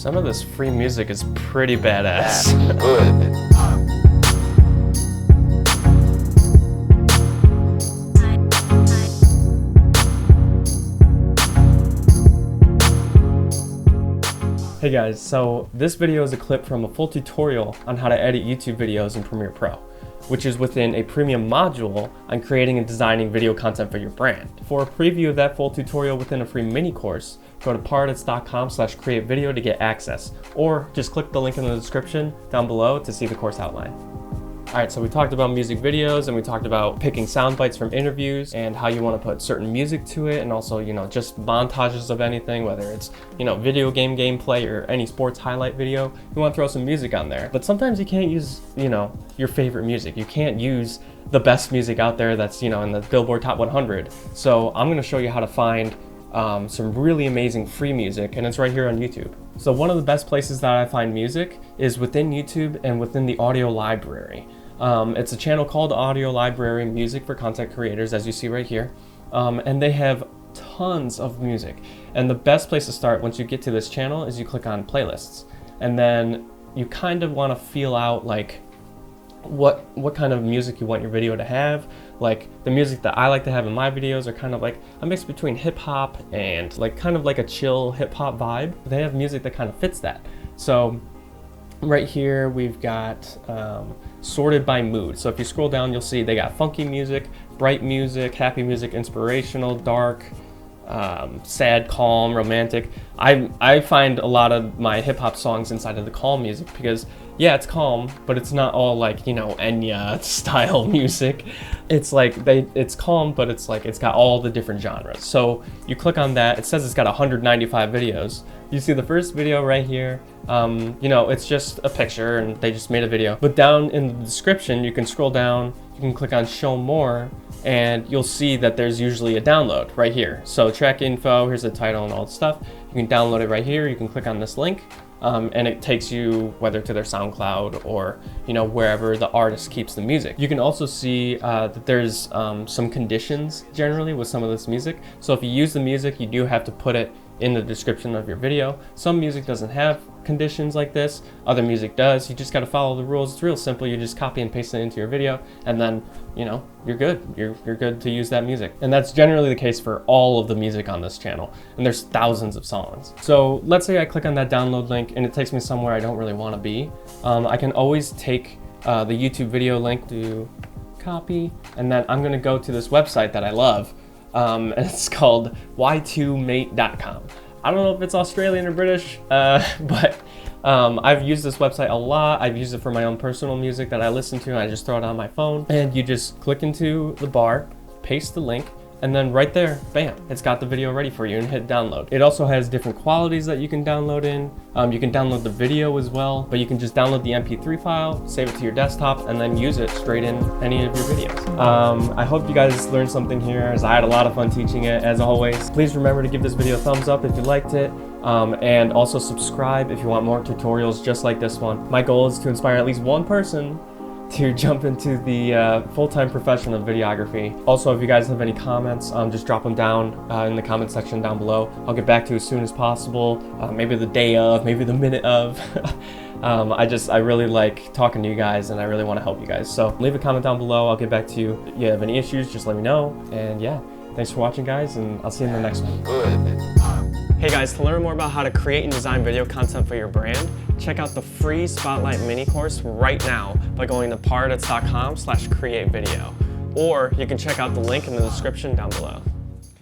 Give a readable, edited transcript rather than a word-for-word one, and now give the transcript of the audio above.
Some of this free music is pretty badass. Hey guys, so this video is a clip from a full tutorial on how to edit YouTube videos in Premiere Pro, which is within a premium module on creating and designing video content for your brand. For a preview of that full tutorial within a free mini course, go to ParEdits.com/createvideo to get access, or just click the link in the description down below to see the course outline. All right, so we talked about music videos and we talked about picking sound bites from interviews and how you want to put certain music to it, and also, just montages of anything, whether it's, video game gameplay or any sports highlight video, you want to throw some music on there. But sometimes you can't use, your favorite music. You can't use the best music out there that's, in the Billboard Top 100. So I'm going to show you how to find some really amazing free music, and it's right here on YouTube. So one of the best places that I find music is within YouTube and within the audio library. It's a channel called Audio Library Music for Content Creators, as you see right here. And they have tons of music. And the best place to start once you get to this channel is you click on playlists. And then you kind of want to feel out like what kind of music you want your video to have. Like the music that I like to have in my videos are kind of like a mix between hip hop and kind of like a chill hip hop vibe. They have music that kind of fits that. So right here we've got sorted by mood. So if you scroll down, you'll see they got funky music, bright music, happy music, inspirational, dark, sad, calm, romantic. I find a lot of my hip hop songs inside of the calm music because, yeah, it's calm, but it's not all like, Enya style music. It's like it's calm, but it's got all the different genres. So you click on that, it says it's got 195 videos. You see the first video right here, it's just a picture and they just made a video. But down in the description, you can scroll down, you can click on show more, and you'll see that there's usually a download right here. So track info, here's the title and all the stuff. You can download it right here. You can click on this link. And it takes you whether to their SoundCloud or wherever the artist keeps the music. You can also see that there's some conditions generally with some of this music. So if you use the music, you do have to put it in the description of your video. Some music doesn't have conditions like this, other music does. You just got to follow the rules. It's real simple. You just copy and paste it into your video, and then you're good. You're good to use that music. And that's generally the case for all of the music on this channel, and there's thousands of songs. So let's say I click on that download link and it takes me somewhere I don't really want to be. I can always take the YouTube video link to copy, and then I'm going to go to this website that I love. And it's called y2mate.com. I don't know if it's Australian or British, but I've used this website a lot. I've used it for my own personal music that I listen to, and I just throw it on my phone. And you just click into the bar, paste the link, and then right there, bam, it's got the video ready for you, and hit download. It also has different qualities that you can download in. You can download the video as well, but you can just download the MP3 file, save it to your desktop, and then use it straight in any of your videos. I hope you guys learned something here, as I had a lot of fun teaching it, as always. Please remember to give this video a thumbs up if you liked it, and also subscribe if you want more tutorials just like this one. My goal is to inspire at least one person to jump into the full-time profession of videography. Also, if you guys have any comments, just drop them down in the comment section down below. I'll get back to you as soon as possible, maybe the day of, maybe the minute of. I really like talking to you guys, and I really want to help you guys. So leave a comment down below. I'll get back to you. If you have any issues, just let me know. And yeah, thanks for watching, guys, and I'll see you in the next one. Hey guys, to learn more about how to create and design video content for your brand, check out the free Spotlight mini course right now by going to ParEdits.com/createvideo. Or you can check out the link in the description down below.